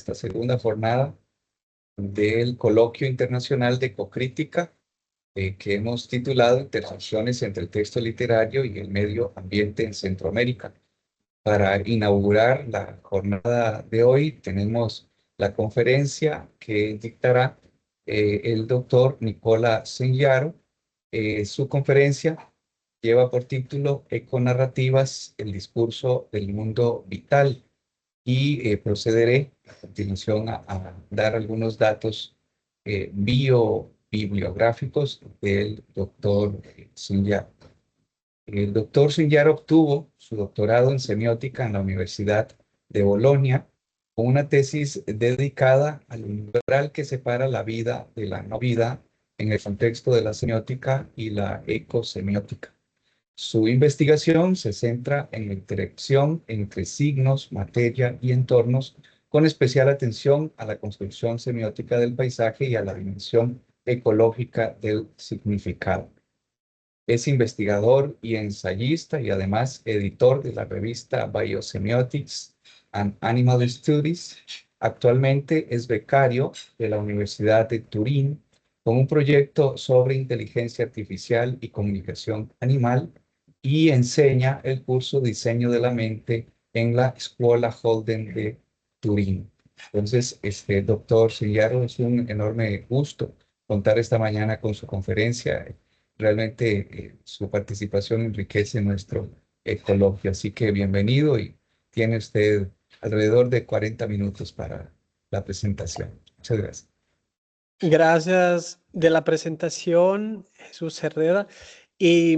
esta segunda jornada del Coloquio Internacional de Ecocrítica que hemos titulado Intersecciones entre el texto literario y el medio ambiente en Centroamérica. Para inaugurar la jornada de hoy tenemos la conferencia que dictará el doctor Nicola Senyaro. Su conferencia lleva por título Econarrativas, el discurso del mundo vital, y procederé a continuación a dar algunos datos bibliográficos del doctor Senyaro. El doctor Senyar obtuvo su doctorado en semiótica en la Universidad de Bolonia con una tesis dedicada al umbral que separa la vida de la no vida en el contexto de la semiótica y la ecosemiótica. Su investigación se centra en la interacción entre signos, materia y entornos, con especial atención a la construcción semiótica del paisaje y a la dimensión ecológica del significado. Es investigador y ensayista y además editor de la revista Biosemiotics and Animal Studies. Actualmente es becario de la Universidad de Turín con un proyecto sobre inteligencia artificial y comunicación animal y enseña el curso Diseño de la Mente en la Escuela Holden de Turín. Entonces, doctor Senyaro, es un enorme gusto contar esta mañana con su conferencia. Realmente su participación enriquece nuestro coloquio, así que bienvenido y tiene usted alrededor de 40 minutos para la presentación. Muchas gracias. Gracias de la presentación, Jesús Herrera, y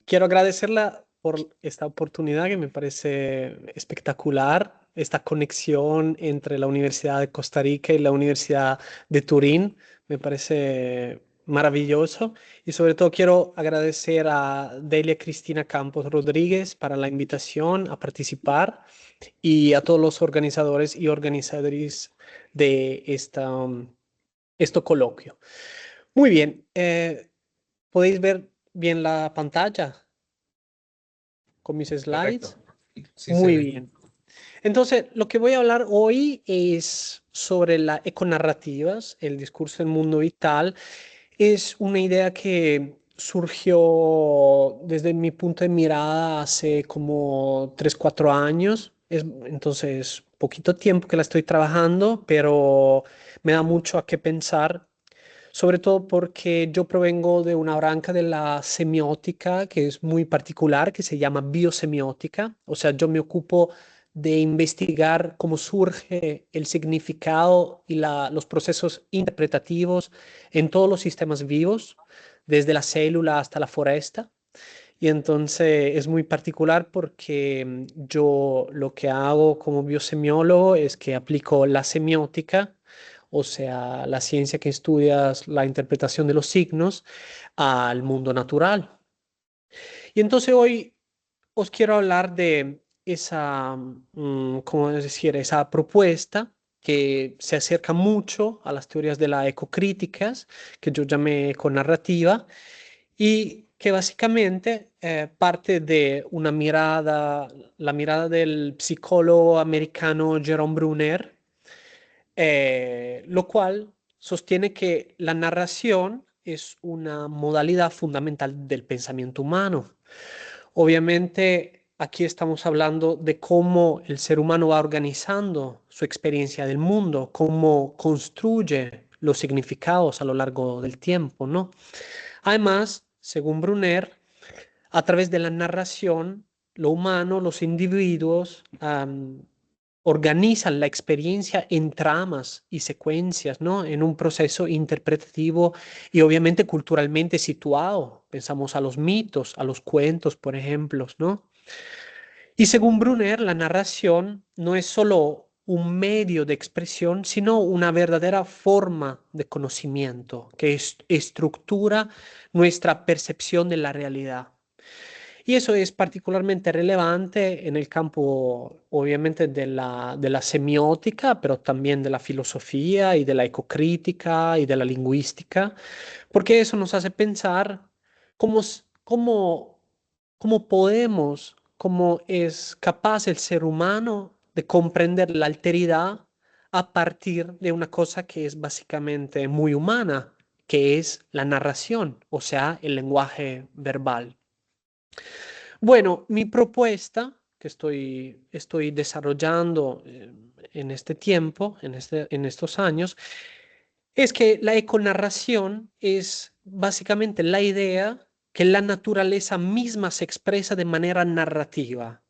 quiero agradecerla por esta oportunidad que me parece espectacular, esta conexión entre la Universidad de Costa Rica y la Universidad de Turín, me parece maravilloso, y sobre todo quiero agradecer a Delia Cristina Campos Rodríguez para la invitación a participar y a todos los organizadores y organizadoras de este coloquio. Muy bien, ¿podéis ver bien la pantalla con mis slides? Correcto. Sí se Muy ve. bien. Entonces, lo que voy a hablar hoy es sobre las econarrativas, el discurso del mundo vital. Es una idea que surgió desde mi punto de mirada hace como 3, 4 años. Entonces, poquito tiempo que la estoy trabajando, pero me da mucho a qué pensar, sobre todo porque yo provengo de una branca de la semiótica que es muy particular, que se llama biosemiótica. O sea, yo me ocupo de investigar cómo surge el significado y los procesos interpretativos en todos los sistemas vivos, desde la célula hasta la foresta. Y entonces es muy particular porque yo lo que hago como biosemiólogo es que aplico la semiótica, o sea, la ciencia que estudia la interpretación de los signos, al mundo natural. Y entonces hoy os quiero hablar de esa, ¿cómo decir? Esa propuesta que se acerca mucho a las teorías de la ecocríticas, que yo llamé econarrativa, y que básicamente parte de una mirada, la mirada del psicólogo americano Jerome Bruner, lo cual sostiene que la narración es una modalidad fundamental del pensamiento humano. Obviamente, aquí estamos hablando de cómo el ser humano va organizando su experiencia del mundo, cómo construye los significados a lo largo del tiempo, ¿no? Además, según Brunner, a través de la narración, lo humano, los individuos, organizan la experiencia en tramas y secuencias, ¿no? En un proceso interpretativo y obviamente culturalmente situado. Pensamos a los mitos, a los cuentos, por ejemplo, ¿no? Y según Brunner, la narración no es solo un medio de expresión, sino una verdadera forma de conocimiento que estructura nuestra percepción de la realidad. Y eso es particularmente relevante en el campo, obviamente, de la semiótica, pero también de la filosofía y de la ecocrítica y de la lingüística, porque eso nos hace pensar cómo, cómo podemos, cómo es capaz el ser humano de comprender la alteridad a partir de una cosa que es básicamente muy humana, que es la narración, o sea, el lenguaje verbal. Bueno, mi propuesta que estoy desarrollando en este tiempo, en estos años, es que la econarración es básicamente la idea que la naturaleza misma se expresa de manera narrativa.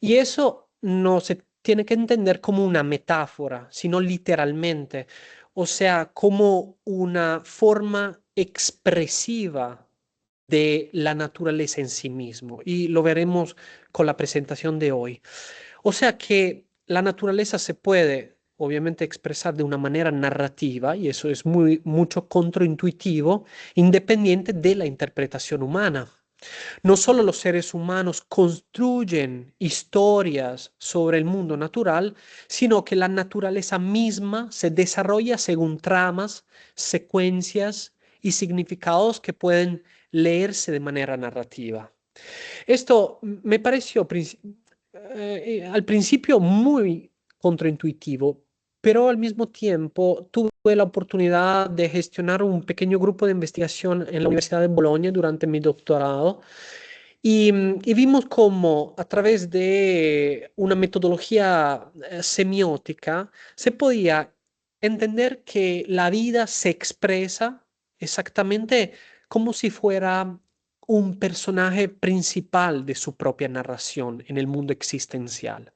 Y eso no se tiene que entender como una metáfora, sino literalmente, o sea, como una forma expresiva de la naturaleza en sí mismo. Y lo veremos con la presentación de hoy. O sea que la naturaleza se puede, obviamente, expresar de una manera narrativa, y eso es mucho contraintuitivo, independiente de la interpretación humana. No solo los seres humanos construyen historias sobre el mundo natural, sino que la naturaleza misma se desarrolla según tramas, secuencias y significados que pueden leerse de manera narrativa. Esto me pareció al principio muy contraintuitivo, pero al mismo tiempo tuve la oportunidad de gestionar un pequeño grupo de investigación en la Universidad de Bolonia durante mi doctorado y vimos cómo a través de una metodología semiótica se podía entender que la vida se expresa exactamente como si fuera un personaje principal de su propia narración en el mundo existencial.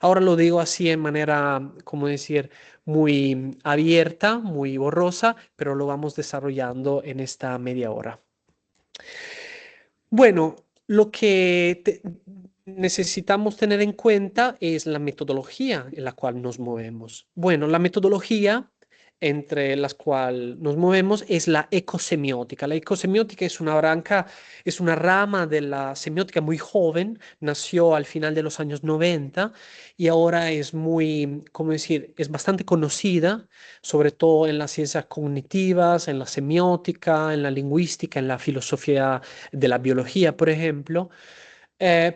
Ahora lo digo así en manera, como decir, muy abierta, muy borrosa, pero lo vamos desarrollando en esta media hora. Bueno, lo que necesitamos tener en cuenta es la metodología en la cual nos movemos. Bueno, la metodología entre las cuales nos movemos es la ecosemiótica. La ecosemiótica es una branca, es una rama de la semiótica muy joven, nació al final de los años 90 y ahora es muy, ¿cómo decir?, es bastante conocida, sobre todo en las ciencias cognitivas, en la semiótica, en la lingüística, en la filosofía de la biología, por ejemplo,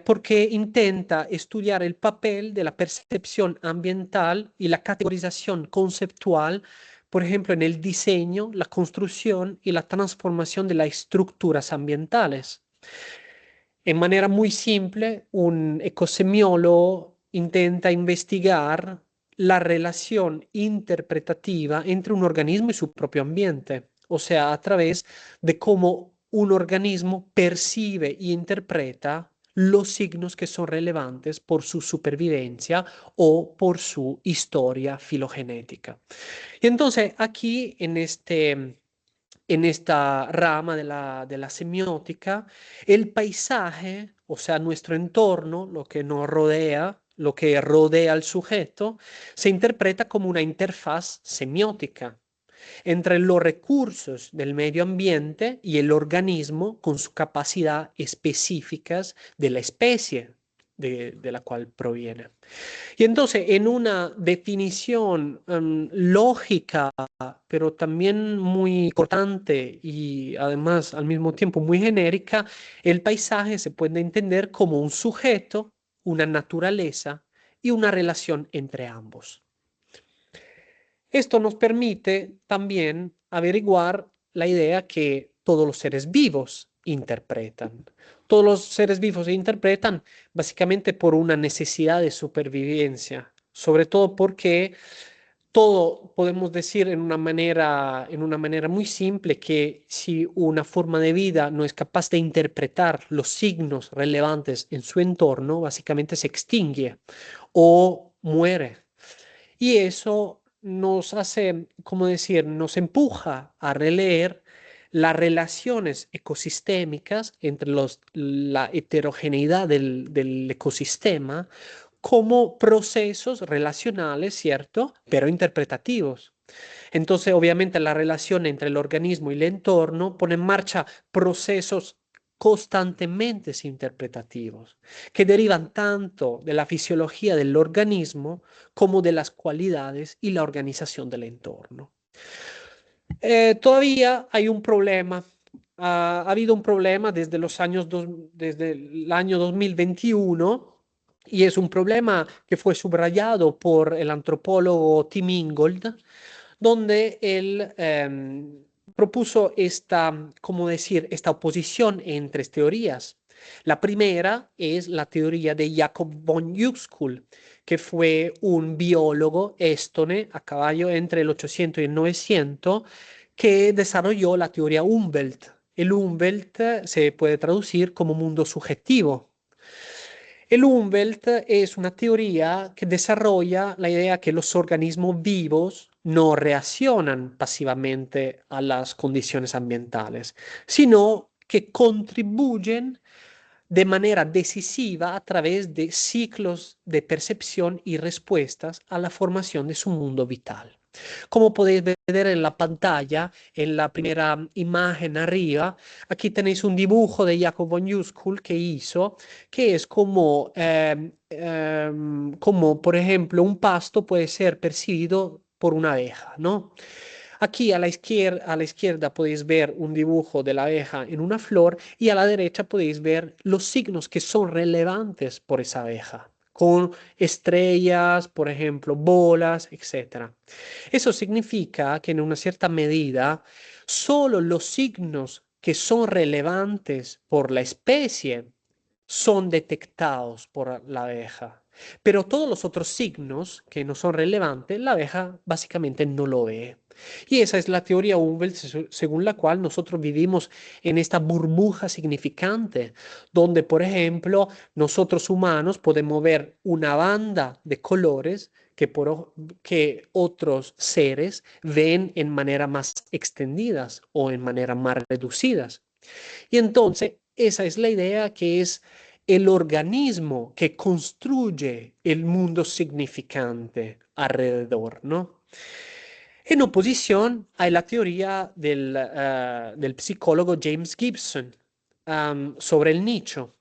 porque intenta estudiar el papel de la percepción ambiental y la categorización conceptual, por ejemplo, en el diseño, la construcción y la transformación de las estructuras ambientales. En manera muy simple, un ecosemiólogo intenta investigar la relación interpretativa entre un organismo y su propio ambiente, o sea, a través de cómo un organismo percibe e interpreta los signos que son relevantes por su supervivencia o por su historia filogenética. Y entonces aquí en esta rama de la semiótica, el paisaje, o sea, nuestro entorno, lo que nos rodea, lo que rodea al sujeto, se interpreta como una interfaz semiótica entre los recursos del medio ambiente y el organismo con su capacidad específicas de la especie de la cual proviene. Y entonces, en una definición lógica, pero también muy cortante y además al mismo tiempo muy genérica, el paisaje se puede entender como un sujeto, una naturaleza y una relación entre ambos. Esto nos permite también averiguar la idea que todos los seres vivos interpretan. Todos los seres vivos se interpretan básicamente por una necesidad de supervivencia, sobre todo porque todo podemos decir en una manera muy simple que si una forma de vida no es capaz de interpretar los signos relevantes en su entorno, básicamente se extingue o muere. Y eso nos hace, como decir, nos empuja a releer las relaciones ecosistémicas entre la heterogeneidad del ecosistema como procesos relacionales, ¿cierto? Pero interpretativos. Entonces, obviamente, la relación entre el organismo y el entorno pone en marcha procesos constantemente interpretativos, que derivan tanto de la fisiología del organismo como de las cualidades y la organización del entorno. Todavía hay un problema. Ha habido un problema desde el año 2021 Y es un problema que fue subrayado por el antropólogo Tim Ingold, donde él propuso esta, ¿cómo decir?, esta oposición entre teorías. La primera es la teoría de Jacob von Uexküll, que fue un biólogo estone a caballo entre el 800 y el 900, que desarrolló la teoría Umwelt. El Umwelt se puede traducir como mundo subjetivo. El Umwelt es una teoría que desarrolla la idea que los organismos vivos no reaccionan pasivamente a las condiciones ambientales, sino que contribuyen de manera decisiva a través de ciclos de percepción y respuestas a la formación de su mundo vital. Como podéis ver en la pantalla, en la primera imagen arriba, aquí tenéis un dibujo de Jacob von Uexküll que hizo, que es como, por ejemplo, un pasto puede ser percibido por una abeja, ¿no? Aquí a la izquierda podéis ver un dibujo de la abeja en una flor y a la derecha podéis ver los signos que son relevantes por esa abeja, con estrellas, por ejemplo, bolas, etcétera. Eso significa que en una cierta medida, solo los signos que son relevantes por la especie son detectados por la abeja. Pero todos los otros signos que no son relevantes, la abeja básicamente no lo ve. Y esa es la teoría Umwelt según la cual nosotros vivimos en esta burbuja significante, donde, por ejemplo, nosotros humanos podemos ver una banda de colores que otros seres ven en manera más extendidas o en manera más reducidas. Y entonces, esa es la idea que es el organismo que construye el mundo significante alrededor, ¿no? En oposición hay la teoría del psicólogo James Gibson sobre el nicho.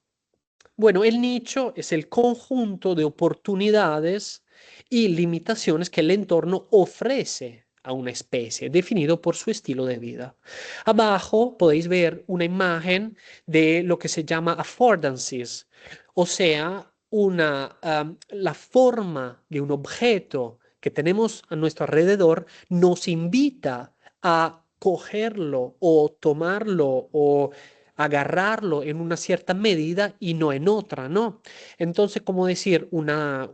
Bueno, el nicho es el conjunto de oportunidades y limitaciones que el entorno ofrece a una especie, definido por su estilo de vida. Abajo podéis ver una imagen de lo que se llama affordances, o sea, la forma de un objeto que tenemos a nuestro alrededor nos invita a cogerlo o tomarlo o agarrarlo en una cierta medida y no en otra, ¿no? Entonces, como decir, una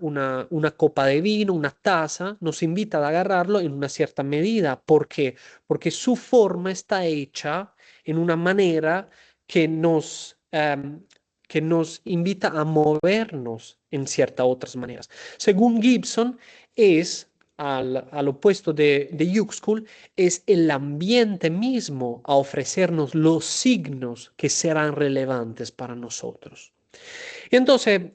copa de vino, una taza, nos invita a agarrarlo en una cierta medida. ¿Por qué? Porque su forma está hecha en una manera que nos invita a movernos en ciertas otras maneras. Según Gibson, es al opuesto de Uexküll, es el ambiente mismo a ofrecernos los signos que serán relevantes para nosotros. Y entonces,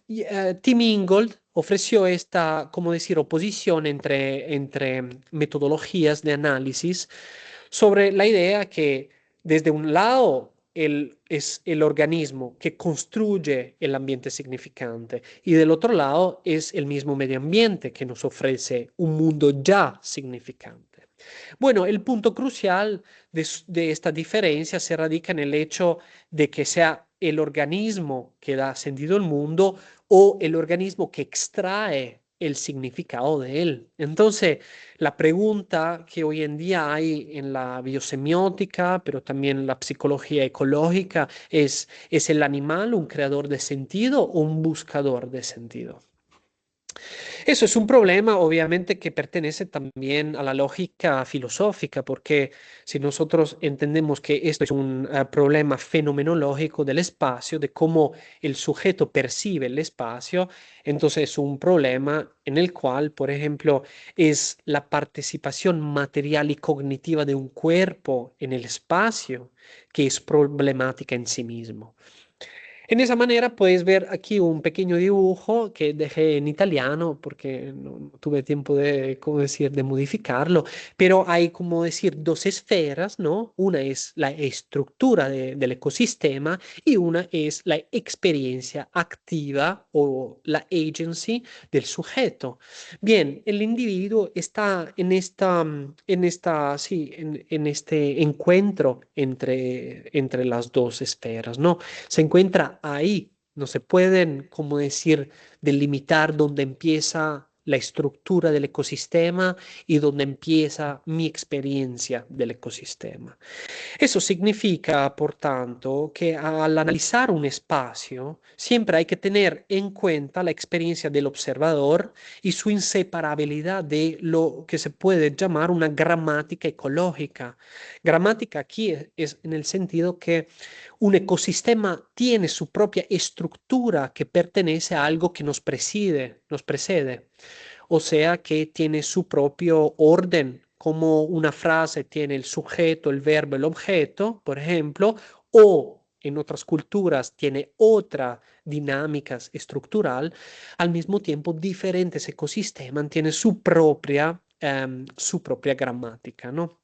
Tim Ingold ofreció esta, como decir, oposición entre metodologías de análisis sobre la idea que desde un lado es el organismo que construye el ambiente significante y del otro lado es el mismo medio ambiente que nos ofrece un mundo ya significante. Bueno, el punto crucial de esta diferencia se radica en el hecho de que sea el organismo que da sentido al mundo o el organismo que extrae el significado de él. Entonces, la pregunta que hoy en día hay en la biosemiótica, pero también en la psicología ecológica, ¿es el animal un creador de sentido o un buscador de sentido? Eso es un problema, obviamente, que pertenece también a la lógica filosófica, porque si nosotros entendemos que esto es un problema fenomenológico del espacio, de cómo el sujeto percibe el espacio, entonces es un problema en el cual, por ejemplo, es la participación material y cognitiva de un cuerpo en el espacio que es problemática en sí mismo. En esa manera puedes ver aquí un pequeño dibujo que dejé en italiano porque no tuve tiempo de, ¿cómo decir?, de modificarlo, pero hay, como decir, dos esferas, ¿no? Una es la estructura del ecosistema y una es la experiencia activa o la agency del sujeto. Bien, el individuo está en este encuentro entre las dos esferas, ¿no? Se encuentra ahí No se pueden, como decir, delimitar dónde empieza la estructura del ecosistema y dónde empieza mi experiencia del ecosistema. Eso significa, por tanto, que al analizar un espacio, siempre hay que tener en cuenta la experiencia del observador y su inseparabilidad de lo que se puede llamar una gramática ecológica. Gramática aquí es en el sentido que un ecosistema tiene su propia estructura que pertenece a algo que nos precede, o sea que tiene su propio orden, como una frase tiene el sujeto, el verbo, el objeto, por ejemplo, o en otras culturas tiene otra dinámica estructural, al mismo tiempo diferentes ecosistemas tienen su propia gramática, ¿no?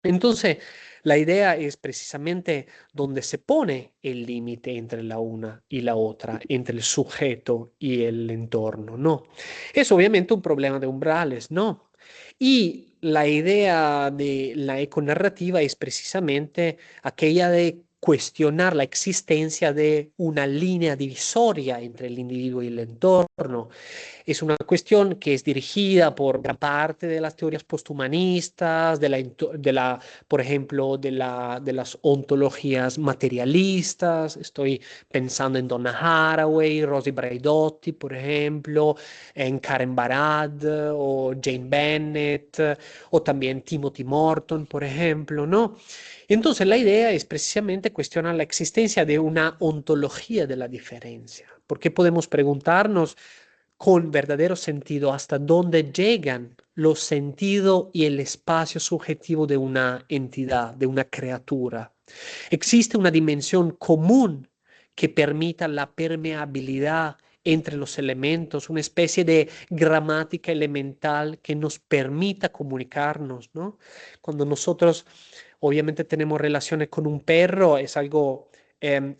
Entonces, la idea es precisamente donde se pone el límite entre la una y la otra, entre el sujeto y el entorno, ¿no? Es obviamente un problema de umbrales, ¿no? Y la idea de la econarrativa es precisamente aquella de cuestionar la existencia de una línea divisoria entre el individuo y el entorno. Es una cuestión que es dirigida por gran parte de las teorías posthumanistas, por ejemplo, de las ontologías materialistas. Estoy pensando en Donna Haraway, Rosie Braidotti, por ejemplo, en Karen Barad o Jane Bennett, o también Timothy Morton, por ejemplo, ¿no? Entonces la idea es precisamente cuestionar la existencia de una ontología de la diferencia. Porque podemos preguntarnos con verdadero sentido hasta dónde llegan los sentidos y el espacio subjetivo de una entidad, de una criatura. Existe una dimensión común que permita la permeabilidad entre los elementos, una especie de gramática elemental que nos permita comunicarnos, ¿no? Cuando nosotros obviamente tenemos relaciones con un perro, es algo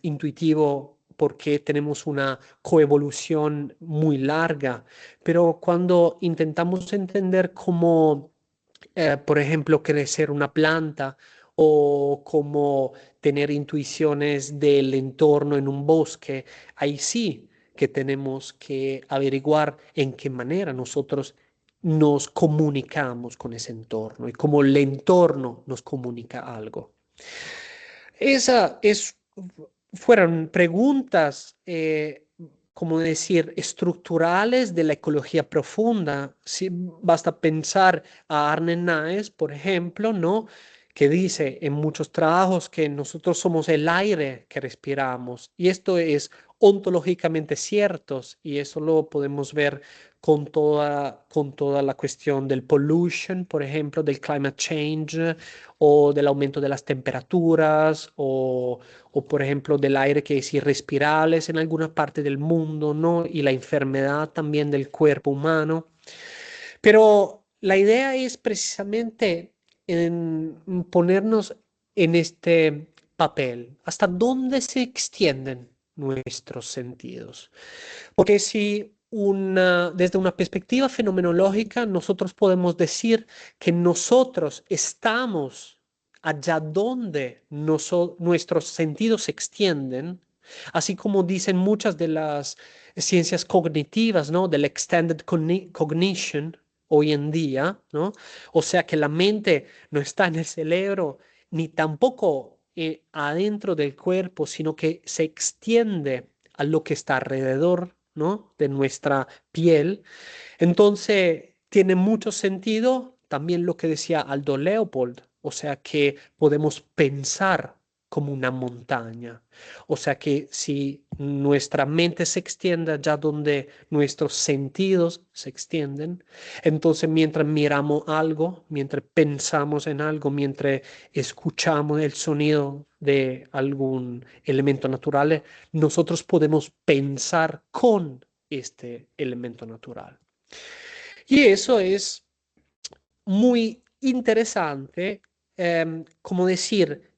intuitivo porque tenemos una coevolución muy larga, pero cuando intentamos entender cómo, por ejemplo, crecer una planta o cómo tener intuiciones del entorno en un bosque, ahí sí que tenemos que averiguar en qué manera nosotros nos comunicamos con ese entorno y cómo el entorno nos comunica algo. Esa es, fueron preguntas, como decir, estructurales de la ecología profunda. Si basta pensar a Arne Naes, por ejemplo, ¿no? Que dice en muchos trabajos que nosotros somos el aire que respiramos. Y esto es ontológicamente cierto, y eso lo podemos ver con toda la cuestión del pollution, por ejemplo, del climate change, o del aumento de las temperaturas, o por ejemplo del aire que es irrespirable en alguna parte del mundo, ¿no? Y la enfermedad también del cuerpo humano. Pero la idea es precisamente en ponernos en este papel, hasta dónde se extienden nuestros sentidos. Porque si desde una perspectiva fenomenológica, nosotros podemos decir que nosotros estamos allá donde nuestros sentidos se extienden, así como dicen muchas de las ciencias cognitivas, ¿no? Del extended cognition hoy en día, ¿no? O sea que la mente no está en el cerebro ni tampoco adentro del cuerpo, sino que se extiende a lo que está alrededor, ¿no? De nuestra piel. Entonces, tiene mucho sentido también lo que decía Aldo Leopold, o sea que podemos pensar como una montaña. O sea que si nuestra mente se extiende allá donde nuestros sentidos se extienden, entonces mientras miramos algo, mientras pensamos en algo, mientras escuchamos el sonido de algún elemento natural, nosotros podemos pensar con este elemento natural. Y eso es muy interesante, como decir,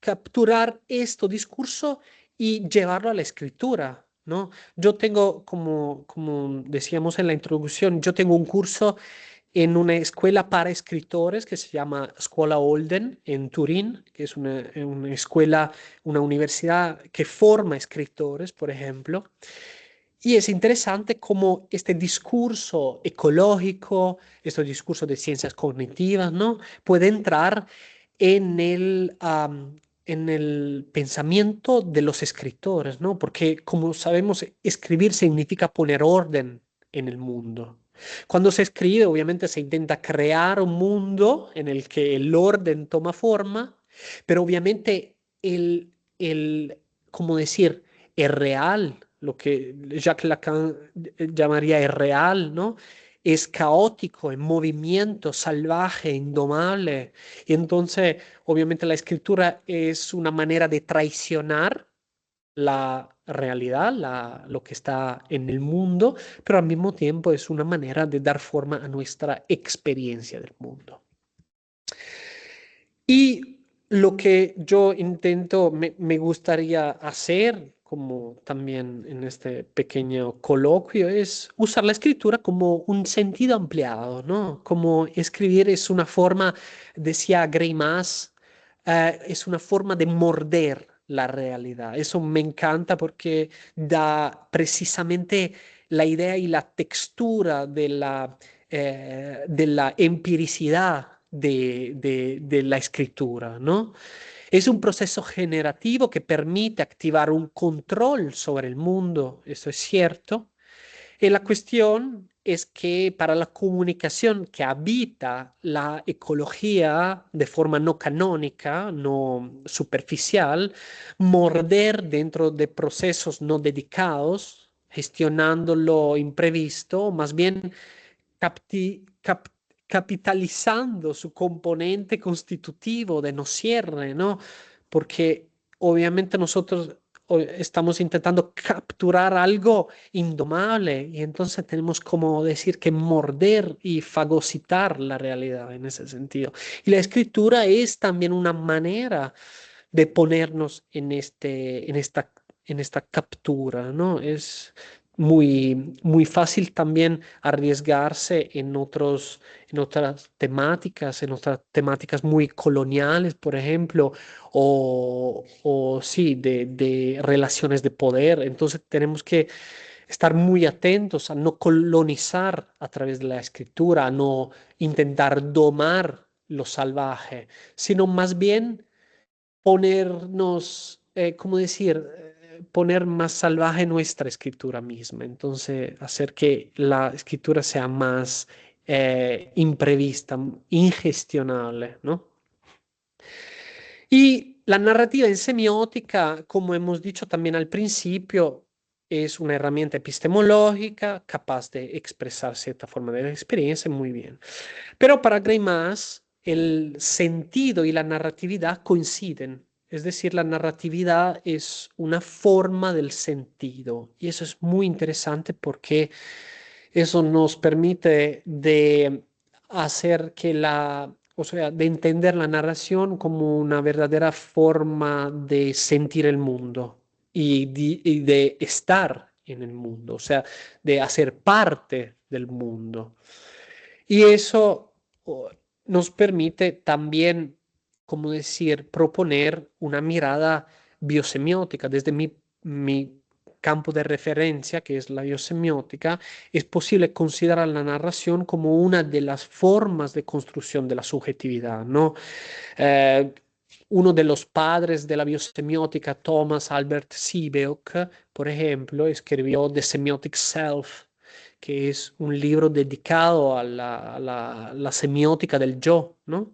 capturar este discurso y llevarlo a la escritura, ¿no? Yo tengo, como decíamos en la introducción, yo tengo un curso en una escuela para escritores que se llama Scuola Olden en Turín, que es una escuela, una universidad que forma escritores, por ejemplo. Y es interesante cómo este discurso ecológico, este discurso de ciencias cognitivas, ¿no? Puede entrar en en el pensamiento de los escritores, ¿no? Porque como sabemos, escribir significa poner orden en el mundo. Cuando se escribe, obviamente se intenta crear un mundo en el que el orden toma forma, pero obviamente el ¿cómo decir? Es real, lo que Jacques Lacan llamaría es real, ¿no? Es caótico, en movimiento, salvaje, indomable. Y entonces, obviamente, la escritura es una manera de traicionar la realidad, lo que está en el mundo, pero al mismo tiempo es una manera de dar forma a nuestra experiencia del mundo. Y lo que yo intento, me gustaría hacer, como también en este pequeño coloquio, es usar la escritura como un sentido ampliado, ¿no? Como escribir es una forma, decía Greimas, es una forma de morder la realidad. Eso me encanta porque da precisamente la idea y la textura de la empiricidad de la escritura, ¿no? Es un proceso generativo que permite activar un control sobre el mundo, eso es cierto. Y la cuestión es que para la comunicación que habita la ecología de forma no canónica, no superficial, morder dentro de procesos no dedicados, gestionando lo imprevisto, más bien capti- cap- capitalizando su componente constitutivo de no cierre, ¿no? Porque obviamente nosotros estamos intentando capturar algo indomable y entonces tenemos como decir que morder y fagocitar la realidad en ese sentido. Y la escritura es también una manera de ponernos en esta captura, ¿no? Es muy fácil también arriesgarse en en otras temáticas muy coloniales, por ejemplo, o sí, de relaciones de poder. Entonces tenemos que estar muy atentos a no colonizar a través de la escritura, a no intentar domar lo salvaje, sino más bien ponernos, ¿cómo decir? Poner más salvaje nuestra escritura misma. Entonces, hacer que la escritura sea más imprevista, ingestionable, ¿no? Y la narrativa en semiótica, como hemos dicho también al principio, es una herramienta epistemológica capaz de expresar cierta forma de la experiencia muy bien. Pero para Greimas, el sentido y la narratividad coinciden. Es decir, la narratividad es una forma del sentido. Y eso es muy interesante porque eso nos permite de hacer que o sea, de entender la narración como una verdadera forma de sentir el mundo y de estar en el mundo, o sea, de hacer parte del mundo. Y eso nos permite también, como decir, proponer una mirada biosemiótica. Desde mi campo de referencia, que es la biosemiótica, es posible considerar la narración como una de las formas de construcción de la subjetividad, ¿no? Eh, Uno de los padres de la biosemiótica, Thomas Albert Siebeck, por ejemplo, escribió The Semiotic Self, que es un libro dedicado a la semiótica del yo, ¿no?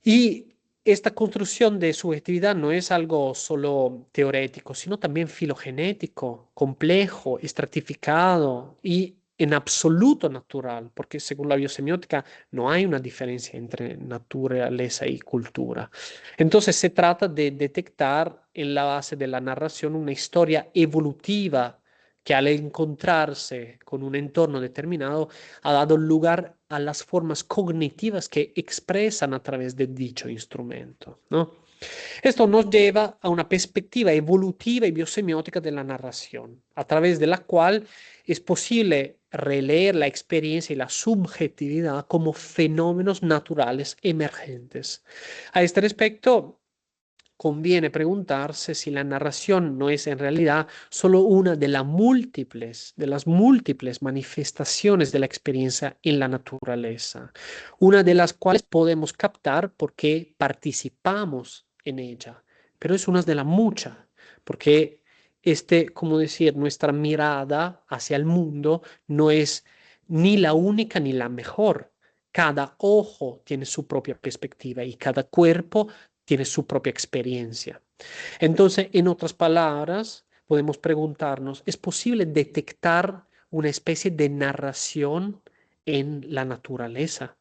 Y esta construcción de subjetividad no es algo solo teorético, sino también filogenético, complejo, estratificado y en absoluto natural, porque según la biosemiótica no hay una diferencia entre naturaleza y cultura. Entonces se trata de detectar en la base de la narración una historia evolutiva que al encontrarse con un entorno determinado ha dado lugar a las formas cognitivas que expresan a través de dicho instrumento, ¿no? Esto nos lleva a una perspectiva evolutiva y biosemiótica de la narración, a través de la cual es posible releer la experiencia y la subjetividad como fenómenos naturales emergentes. A este respecto, conviene preguntarse si la narración no es en realidad solo una de las múltiples manifestaciones de la experiencia en la naturaleza, una de las cuales podemos captar porque participamos en ella, pero es una de las muchas, porque como decir, nuestra mirada hacia el mundo no es ni la única ni la mejor. Cada ojo tiene su propia perspectiva y cada cuerpo tiene su propia experiencia. Entonces, en otras palabras, podemos preguntarnos, ¿es posible detectar una especie de narración en la naturaleza?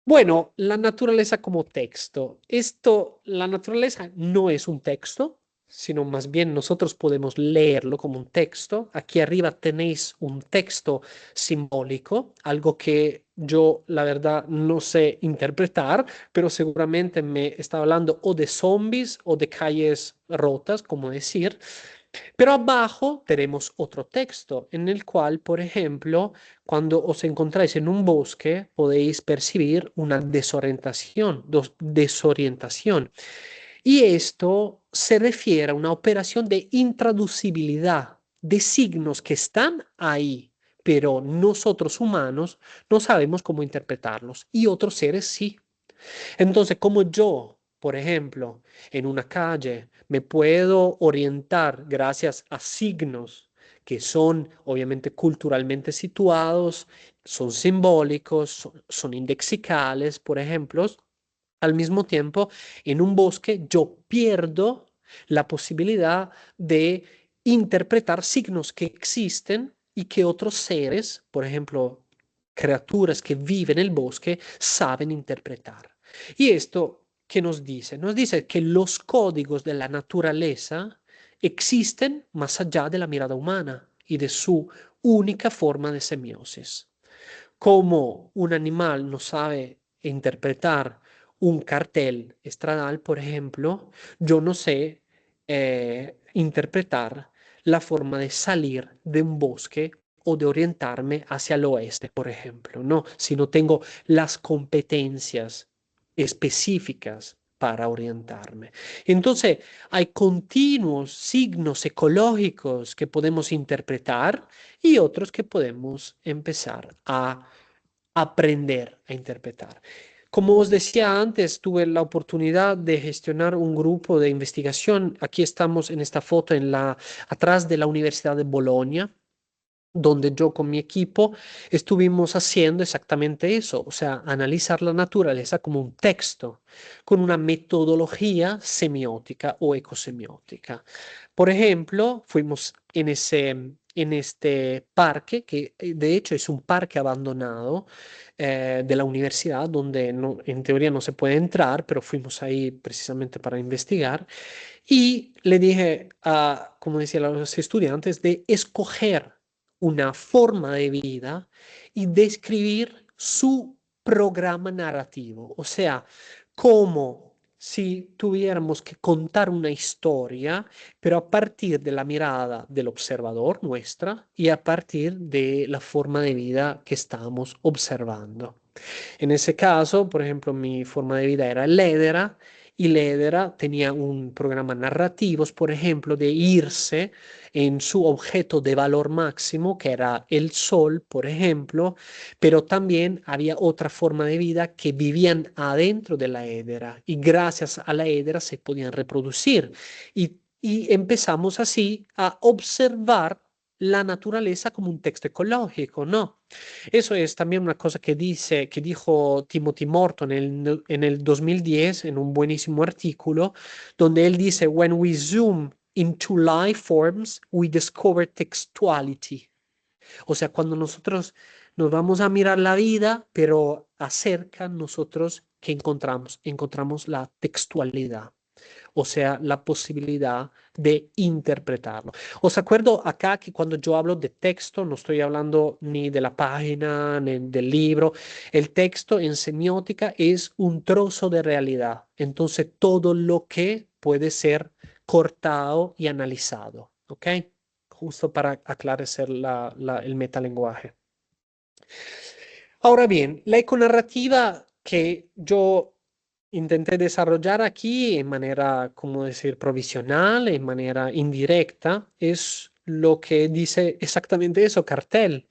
Bueno, la naturaleza como texto. La naturaleza no es un texto, sino más bien nosotros podemos leerlo como un texto. Aquí arriba tenéis un texto simbólico, algo que yo, la verdad, no sé interpretar, pero seguramente me está hablando o de zombies o de calles rotas, como decir. Pero abajo tenemos otro texto en el cual, por ejemplo, cuando os encontráis en un bosque, podéis percibir una desorientación. Y esto se refiere a una operación de intraducibilidad de signos que están ahí, pero nosotros humanos no sabemos cómo interpretarlos y otros seres sí. Entonces, como yo, por ejemplo, en una calle me puedo orientar gracias a signos que son obviamente culturalmente situados, son simbólicos, son indexicales, por ejemplo, al mismo tiempo, en un bosque yo pierdo la posibilidad de interpretar signos que existen y que otros seres, por ejemplo, criaturas que viven en el bosque, saben interpretar. ¿Y esto qué nos dice? Nos dice que los códigos de la naturaleza existen más allá de la mirada humana y de su única forma de semiosis. Como un animal no sabe interpretar un cartel estradal, por ejemplo, yo no sé interpretar la forma de salir de un bosque o de orientarme hacia el oeste, por ejemplo, ¿no? Si no tengo las competencias específicas para orientarme. Entonces, hay continuos signos ecológicos que podemos interpretar y otros que podemos empezar a aprender a interpretar. Como os decía antes, tuve la oportunidad de gestionar un grupo de investigación. Aquí estamos en esta foto atrás de la Universidad de Bolonia, donde yo con mi equipo estuvimos haciendo exactamente eso, o sea, analizar la naturaleza como un texto, con una metodología semiótica o ecosemiótica. Por ejemplo, fuimos en este parque, que de hecho es un parque abandonado de la universidad, donde en teoría no se puede entrar, pero fuimos ahí precisamente para investigar. Y le dije como decía, a los estudiantes, de escoger una forma de vida y describir su programa narrativo. O sea, como si tuviéramos que contar una historia, pero a partir de la mirada del observador nuestra y a partir de la forma de vida que estamos observando. En ese caso, por ejemplo, mi forma de vida era Ledera y Ledera tenía un programa narrativos, por ejemplo, de irse en su objeto de valor máximo, que era el sol, por ejemplo, pero también había otra forma de vida que vivían adentro de la Edera y gracias a la Edera se podían reproducir. Y empezamos así a observar la naturaleza como un texto ecológico, ¿no? Eso es también una cosa que dijo Timothy Morton en el 2010 en un buenísimo artículo, donde él dice, when we zoom into life forms, we discover textuality. O sea, cuando nosotros nos vamos a mirar la vida, pero acerca nosotros, ¿qué encontramos? Encontramos la textualidad. o sea, la posibilidad de interpretarlo. Os acuerdo acá que cuando yo hablo de texto, no estoy hablando ni de la página, ni del libro. El texto en semiótica es un trozo de realidad. Entonces, todo lo que puede ser cortado y analizado, ¿ok? Justo para aclarecer el metalenguaje. Ahora bien, la econarrativa que yo intenté desarrollar aquí en manera, como decir, provisional, en manera indirecta, es lo que dice exactamente eso, cartel,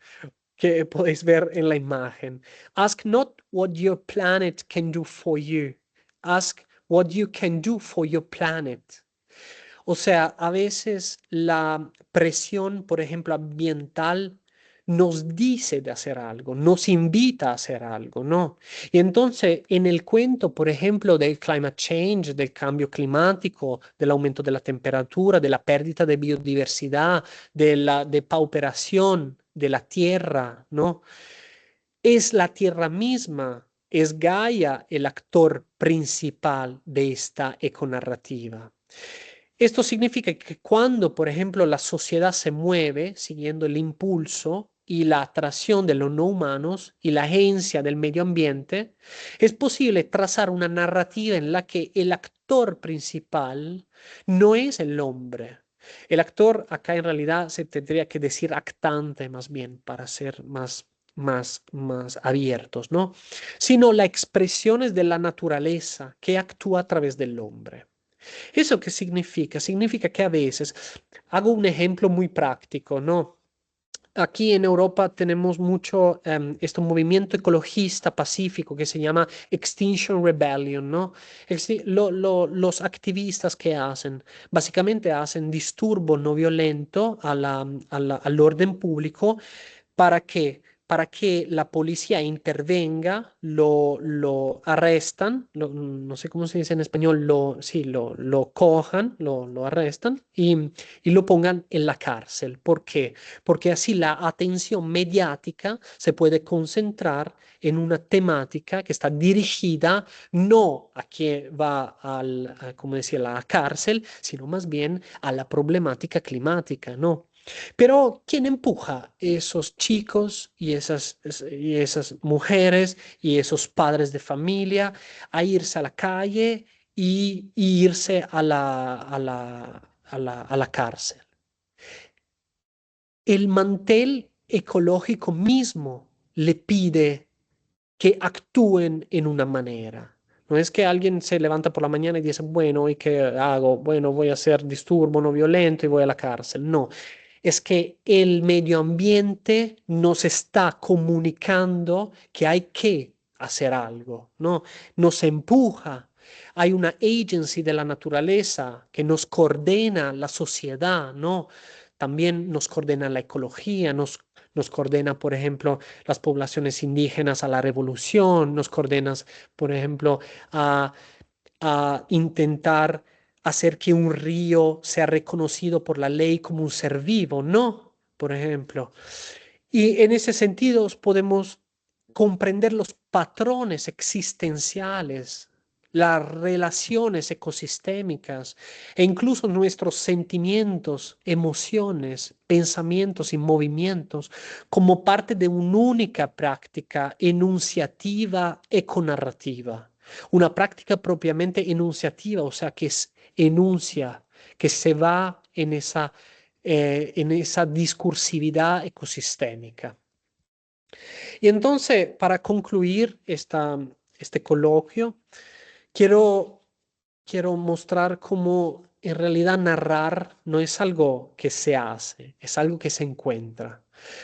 que podéis ver en la imagen. Ask not what your planet can do for you. Ask what you can do for your planet. O sea, a veces la presión, por ejemplo, ambiental nos dice de hacer algo, nos invita a hacer algo, ¿no? Y entonces, en el cuento, por ejemplo, del climate change, del cambio climático, del aumento de la temperatura, de la pérdida de biodiversidad, de la depauperación de la tierra, ¿no? Es la tierra misma, es Gaia el actor principal de esta econarrativa. Esto significa que cuando, por ejemplo, la sociedad se mueve siguiendo el impulso y la atracción de los no humanos y la agencia del medio ambiente, es posible trazar una narrativa en la que el actor principal no es el hombre. El actor acá en realidad se tendría que decir actante más bien para ser más abiertos, ¿no? Sino la expresión es de la naturaleza que actúa a través del hombre. ¿Eso qué significa? Significa que a veces, hago un ejemplo muy práctico, ¿no? Aquí en Europa tenemos mucho este movimiento ecologista pacífico que se llama Extinction Rebellion, ¿no? Los activistas que hacen, básicamente hacen disturbo no violento al orden público. ¿Para qué? Para que la policía intervenga, lo arrestan, no sé cómo se dice en español, sí, lo cojan, lo arrestan y lo pongan en la cárcel. ¿Por qué? Porque así la atención mediática se puede concentrar en una temática que está dirigida no a quien va como decía, la cárcel, sino más bien a la problemática climática, ¿no? Pero ¿quién empuja esos chicos y esas mujeres y esos padres de familia a irse a la calle y irse a la cárcel? El mantel ecológico mismo le pide que actúen en una manera. No es que alguien se levanta por la mañana y dice, bueno, ¿y qué hago? Bueno, voy a hacer disturbo no violento y voy a la cárcel. No, es que el medio ambiente nos está comunicando que hay que hacer algo, ¿no? Nos empuja. Hay una agency de la naturaleza que nos coordena la sociedad, ¿no? También nos coordena la ecología, nos coordena, por ejemplo, las poblaciones indígenas a la revolución, nos coordenas, por ejemplo, a, a intentar hacer que un río sea reconocido por la ley como un ser vivo, ¿no? Por ejemplo. Y en ese sentido podemos comprender los patrones existenciales, las relaciones ecosistémicas e incluso nuestros sentimientos, emociones, pensamientos y movimientos como parte de una única práctica enunciativa econarrativa. Una práctica propiamente enunciativa, o sea, enuncia, que se va en esa discursividad ecosistémica. Y entonces, para concluir este coloquio, quiero, quiero mostrar cómo en realidad narrar no es algo que se hace, es algo que se encuentra.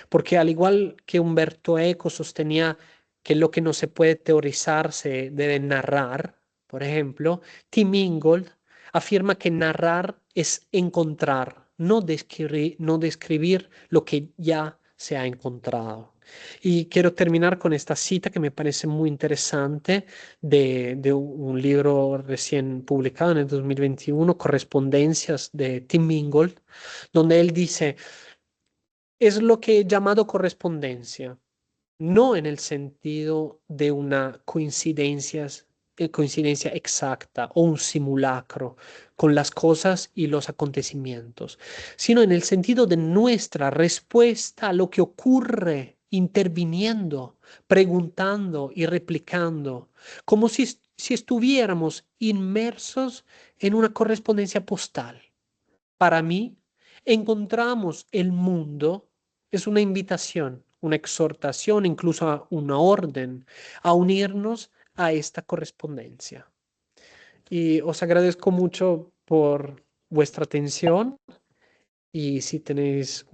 Porque al igual que Humberto Eco sostenía que lo que no se puede teorizar se debe narrar, por ejemplo, Tim Ingold afirma que narrar es encontrar, no describir lo que ya se ha encontrado. Y quiero terminar con esta cita que me parece muy interesante de un libro recién publicado en el 2021, Correspondencias de Tim Ingold, donde él dice, es lo que he llamado correspondencia, no en el sentido de una coincidencia coincidencia exacta o un simulacro con las cosas y los acontecimientos, sino en el sentido de nuestra respuesta a lo que ocurre interviniendo, preguntando y replicando, como si estuviéramos inmersos en una correspondencia postal. Para mí, encontramos el mundo, es una invitación, una exhortación, incluso una orden a unirnos a esta correspondencia. Y os agradezco mucho por vuestra atención y si tenéis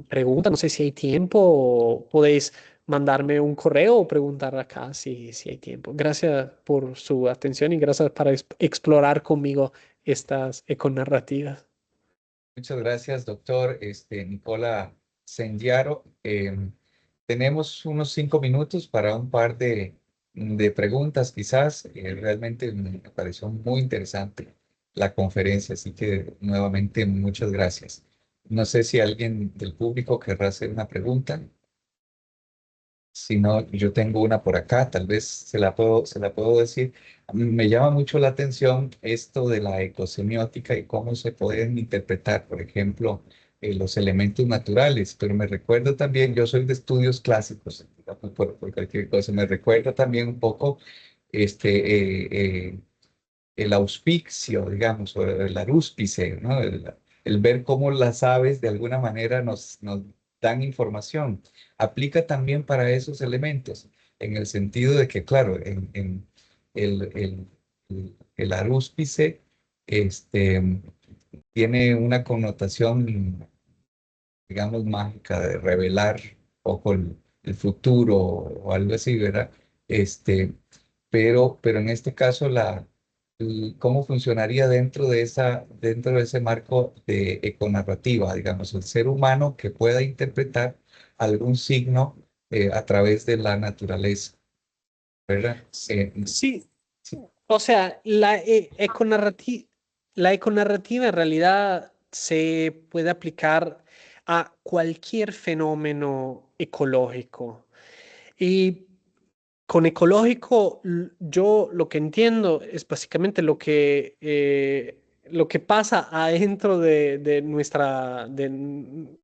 preguntas, no sé si hay tiempo, o podéis mandarme un correo o preguntar acá si hay tiempo. Gracias por su atención y gracias para explorar conmigo estas econarrativas. Muchas gracias, doctor Nicola Sendiaro. Tenemos unos 5 minutos para un par de preguntas, quizás. Realmente me pareció muy interesante la conferencia, así que nuevamente muchas gracias. No sé si alguien del público querrá hacer una pregunta. Si no, yo tengo una por acá, tal vez se la puedo decir. A mí me llama mucho la atención esto de la ecosemiótica y cómo se pueden interpretar, por ejemplo, los elementos naturales, pero me recuerdo también, yo soy de estudios clásicos, digamos, por cualquier cosa, me recuerda también un poco el auspicio, digamos, o el arúspice, ¿no? El ver cómo las aves de alguna manera nos dan información. Aplica también para esos elementos, en el sentido de que, claro, en el arúspice tiene una connotación, digamos, mágica de revelar un poco el futuro o algo así, ¿verdad? Pero en este caso, ¿cómo funcionaría dentro de ese marco de econarrativa, digamos, el ser humano que pueda interpretar algún signo a través de la naturaleza, ¿verdad? Sí, Sí, o sea, la econarrativa en realidad se puede aplicar a cualquier fenómeno ecológico. Y con ecológico, yo lo que entiendo es básicamente lo que pasa adentro de nuestra,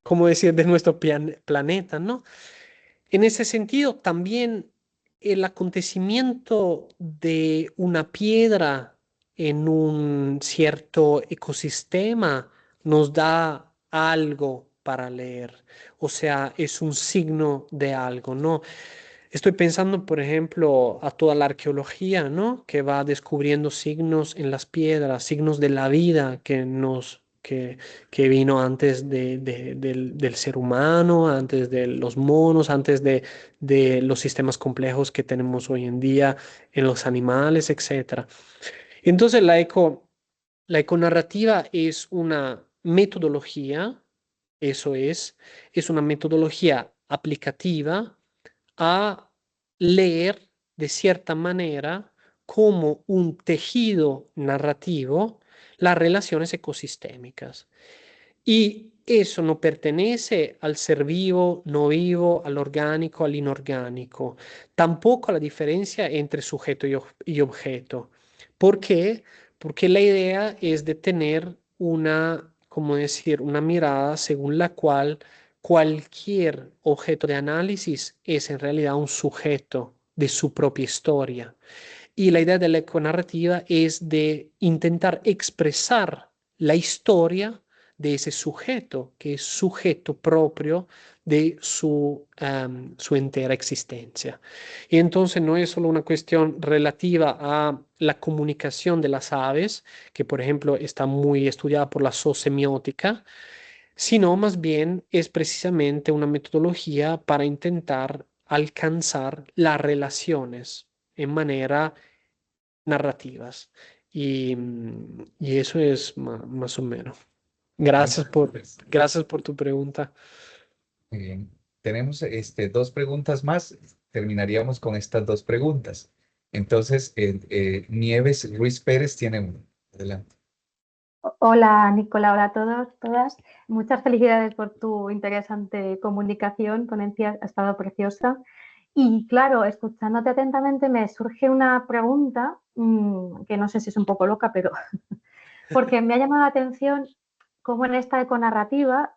¿cómo decir?, de nuestro planeta, ¿no? En ese sentido, también el acontecimiento de una piedra en un cierto ecosistema nos da algo para leer, o sea, es un signo de algo, ¿no? Estoy pensando, por ejemplo, a toda la arqueología, ¿no? Que va descubriendo signos en las piedras, signos de la vida que vino antes del ser humano, antes de los monos, antes de los sistemas complejos que tenemos hoy en día en los animales, etcétera. Entonces, la econarrativa es una metodología, eso es una metodología aplicativa a leer de cierta manera como un tejido narrativo las relaciones ecosistémicas. Y eso no pertenece al ser vivo, no vivo, al orgánico, al inorgánico, tampoco a la diferencia entre sujeto y objeto. ¿Por qué? Porque la idea es de tener una, como decir, una mirada según la cual cualquier objeto de análisis es en realidad un sujeto de su propia historia. Y la idea de la econarrativa es de intentar expresar la historia de ese sujeto, que es sujeto propio de su entera existencia. Y entonces no es solo una cuestión relativa a la comunicación de las aves, que por ejemplo está muy estudiada por la zoosemiótica, sino más bien es precisamente una metodología para intentar alcanzar las relaciones en manera narrativas. Y eso es más o menos. bueno, pues, Gracias por tu pregunta. muy bien. Tenemos dos preguntas más. Terminaríamos con estas dos preguntas. Entonces, Nieves Ruiz Pérez tiene una. Adelante. Hola Nicola, hola a todos, todas. Muchas felicidades por tu interesante comunicación, ponencia, ha estado preciosa. Y claro, escuchándote atentamente me surge una pregunta que no sé si es un poco loca, pero porque me ha llamado la atención cómo en esta econarrativa,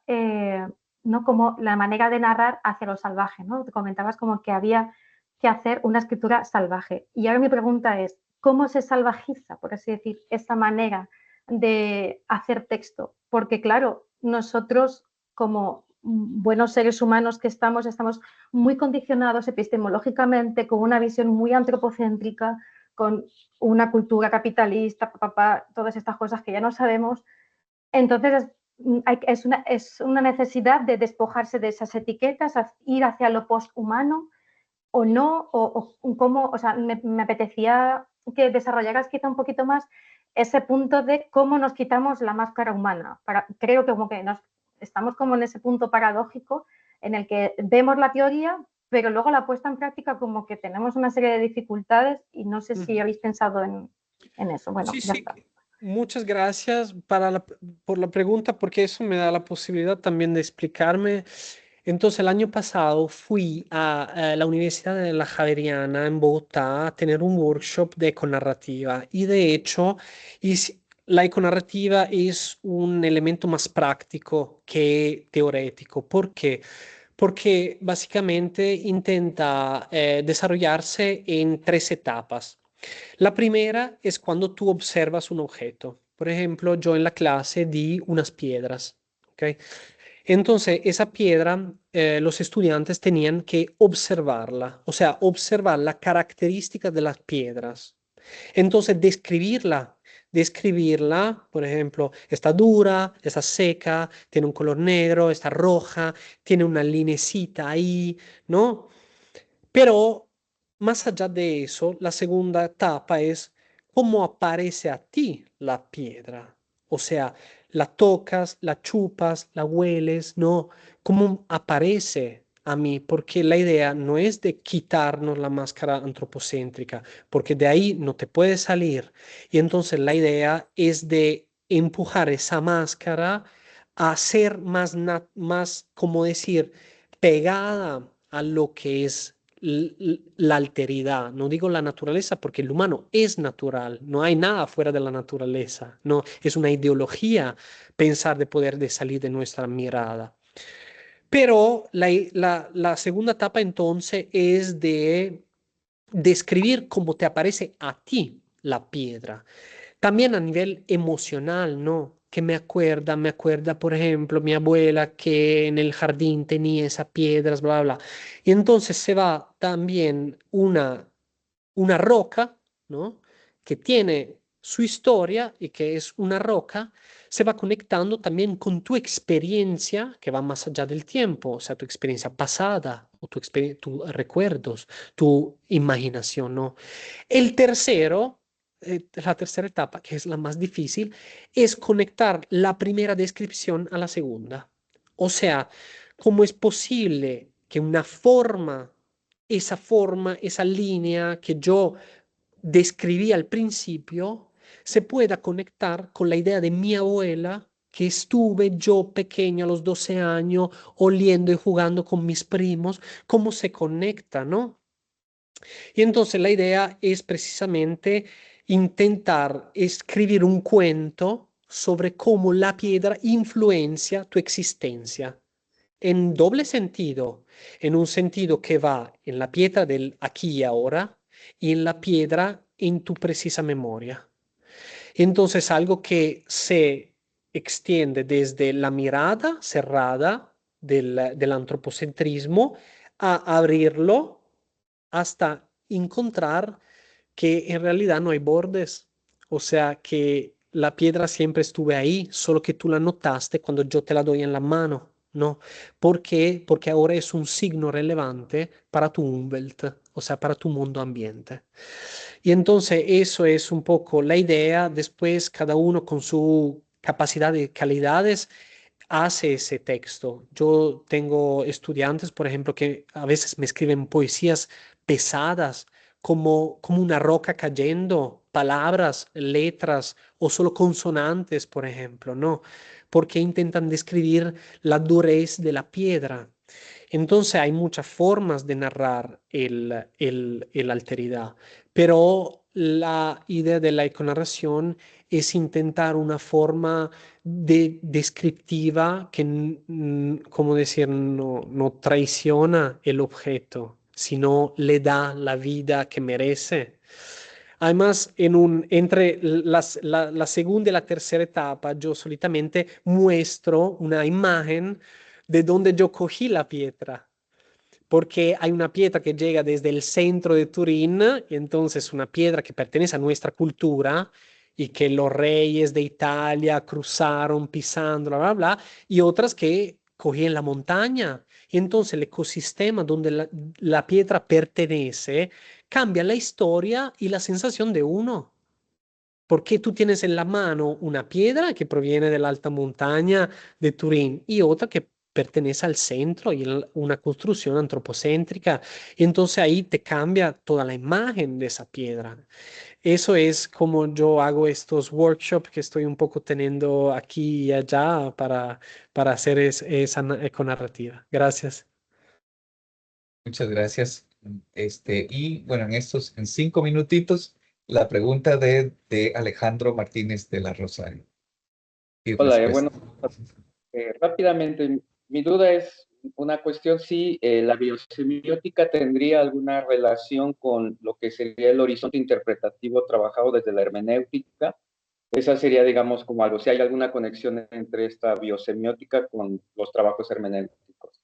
¿no? Como la manera de narrar hacia lo salvaje, ¿no? Te comentabas como que había que hacer una escritura salvaje. Y ahora mi pregunta es, ¿cómo se salvajiza, por así decir, esa manera de hacer texto? Porque claro, nosotros como buenos seres humanos que estamos muy condicionados epistemológicamente, con una visión muy antropocéntrica, con una cultura capitalista, todas estas cosas que ya no sabemos. Entonces, es una necesidad de despojarse de esas etiquetas, ir hacia lo posthumano o no, o cómo, o sea, me apetecía que desarrollaras quizá un poquito más ese punto de cómo nos quitamos la máscara humana. Creo que como que estamos como en ese punto paradójico en el que vemos la teoría, pero luego la puesta en práctica como que tenemos una serie de dificultades y no sé si habéis pensado en eso. Bueno, Sí, ya sí. está. Muchas gracias por la pregunta, porque eso me da la posibilidad también de explicarme. Entonces, el año pasado fui a la Universidad de la Javeriana en Bogotá a tener un workshop de econarrativa y de hecho la econarrativa es un elemento más práctico que teórico. ¿Por qué? Porque básicamente intenta desarrollarse en tres etapas. La primera es cuando tú observas un objeto. Por ejemplo, yo en la clase di unas piedras. ¿Ok? Entonces, esa piedra, los estudiantes tenían que observarla, o sea, observar la característica de las piedras. Entonces, describirla, por ejemplo, está dura, está seca, tiene un color negro, está roja, tiene una linecita ahí, ¿no? Pero más allá de eso, la segunda etapa es cómo aparece a ti la piedra. O sea, la tocas, la chupas, la hueles, ¿no? ¿Cómo aparece a mí? Porque la idea no es de quitarnos la máscara antropocéntrica, porque de ahí no te puedes salir. Y entonces la idea es de empujar esa máscara a ser más, como decir, pegada a lo que es la alteridad. No digo la naturaleza porque el humano es natural, no hay nada fuera de la naturaleza, no es una ideología pensar de poder de salir de nuestra mirada. Pero la segunda etapa entonces es de describir cómo te aparece a ti la piedra. También a nivel emocional, ¿no? Que me acuerda, por ejemplo, mi abuela que en el jardín tenía esas piedras, bla, bla, bla. Y entonces se va también una roca, ¿no? Que tiene su historia y que es una roca, se va conectando también con tu experiencia que va más allá del tiempo, o sea, tu experiencia pasada o tus recuerdos, tu imaginación, ¿no? El tercero, la tercera etapa, que es la más difícil, es conectar la primera descripción a la segunda. O sea, ¿cómo es posible que forma, esa línea que yo describí al principio, se pueda conectar con la idea de mi abuela, que estuve yo pequeño a los 12 años oliendo y jugando con mis primos? ¿Cómo se conecta, no? Y entonces la idea es precisamente intentar escribir un cuento sobre cómo la piedra influencia tu existencia. En doble sentido, en un sentido que va en la piedra del aquí y ahora y en la piedra en tu precisa memoria. Entonces algo que se extiende desde la mirada cerrada del antropocentrismo a abrirlo hasta encontrar que en realidad no hay bordes, o sea que la piedra siempre estuve ahí, solo que tú la notaste cuando yo te la doy en la mano, ¿no? ¿Por qué? Porque ahora es un signo relevante para tu Umwelt, o sea, para tu mundo ambiente. Y entonces eso es un poco la idea, después cada uno con su capacidad de calidades hace ese texto. Yo tengo estudiantes, por ejemplo, que a veces me escriben poesías pesadas, como una roca cayendo, palabras, letras o solo consonantes, por ejemplo, ¿no? Porque intentan describir la durez de la piedra. Entonces hay muchas formas de narrar el alteridad, pero la idea de la econarración es intentar una forma descriptiva que, como decir, no traiciona el objeto, sino le da la vida que merece. Además, entre la segunda y la tercera etapa, yo solitamente muestro una imagen de donde yo cogí la piedra, porque hay una piedra que llega desde el centro de Turín, y entonces una piedra que pertenece a nuestra cultura y que los reyes de Italia cruzaron pisando, bla, bla, bla, y otras que cogí en la montaña. Y entonces el ecosistema donde la piedra pertenece cambia la historia y la sensación de uno. Porque tú tienes en la mano una piedra que proviene de la alta montaña de Turín y otra que pertenece al centro y una construcción antropocéntrica. Y entonces ahí te cambia toda la imagen de esa piedra. Eso es como yo hago estos workshops que estoy un poco teniendo aquí y allá para hacer esa econarrativa. Gracias. Muchas gracias. Y bueno, en 5 minutitos, la pregunta de Alejandro Martínez de la Rosario. Y Hola, respuesta. rápidamente, mi duda es una cuestión si la biosemiótica tendría alguna relación con lo que sería el horizonte interpretativo trabajado desde la hermenéutica. Esa sería, digamos, como algo, si hay alguna conexión entre esta biosemiótica con los trabajos hermenéuticos.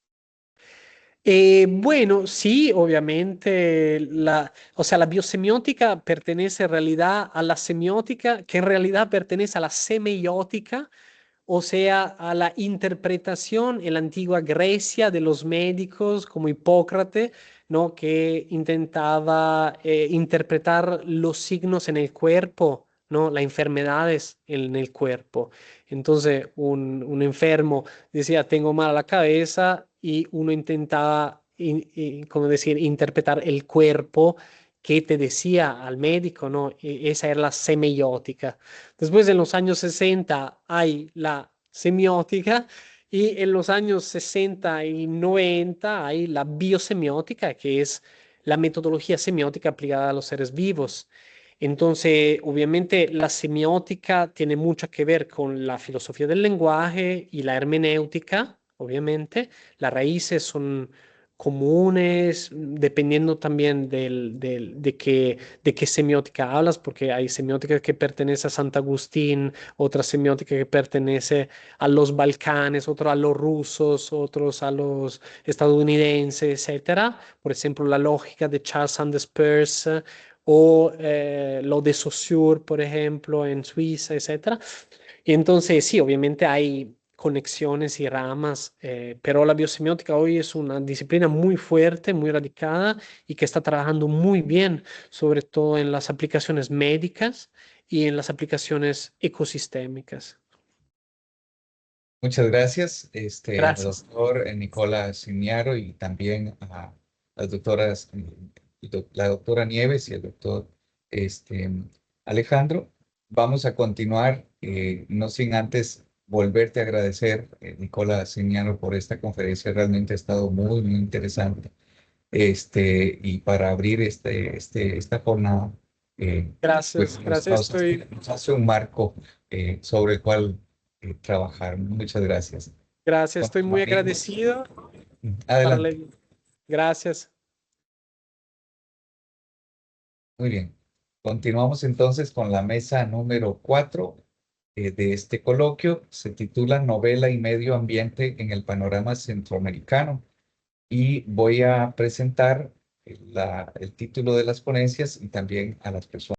Bueno, sí, obviamente, o sea, la biosemiótica pertenece en realidad a la semiótica, que en realidad pertenece a la semeiótica, o sea, a la interpretación en la antigua Grecia de los médicos como Hipócrates, ¿no? Que intentaba interpretar los signos en el cuerpo, ¿no? Las enfermedades en el cuerpo. Entonces, un enfermo decía, tengo mal a la cabeza, y uno intentaba, como decir, interpretar el cuerpo que te decía al médico, ¿no? Esa era la semeiótica. Después, en los años 60, hay la semiótica, y en los años 60 y 90 hay la biosemiótica, que es la metodología semiótica aplicada a los seres vivos. Entonces, obviamente, la semiótica tiene mucho que ver con la filosofía del lenguaje y la hermenéutica, obviamente. Las raíces son comunes, dependiendo también de qué semiótica hablas, porque hay semiótica que pertenece a Sant Agustín, otra semiótica que pertenece a los Balcanes, otro a los rusos, otros a los estadounidenses, etcétera. Por ejemplo, la lógica de Charles Sanders Peirce, o lo de Saussure, por ejemplo, en Suiza, etcétera. Y entonces, sí, obviamente hay conexiones y ramas, pero la biosemiótica hoy es una disciplina muy fuerte, muy radicada, y que está trabajando muy bien, sobre todo en las aplicaciones médicas y en las aplicaciones ecosistémicas. Muchas gracias, al Gracias. doctor Nicola Siniaro, y también a las doctoras, la doctora Nieves y el doctor este, Alejandro. Vamos a continuar, no sin antes volverte a agradecer, Nicola Siniaro, por esta conferencia. Realmente ha estado muy, muy interesante. Y para abrir esta jornada, pues Gracias, gracias. nos hace un marco sobre el cual trabajar. Muchas gracias. Gracias, estoy muy Continuaremos. agradecido para Adelante. Gracias. Muy bien. Continuamos entonces con la mesa número 4 de este coloquio. Se titula Novela y Medio Ambiente en el Panorama Centroamericano. Y voy a presentar el título de las ponencias y también a las personas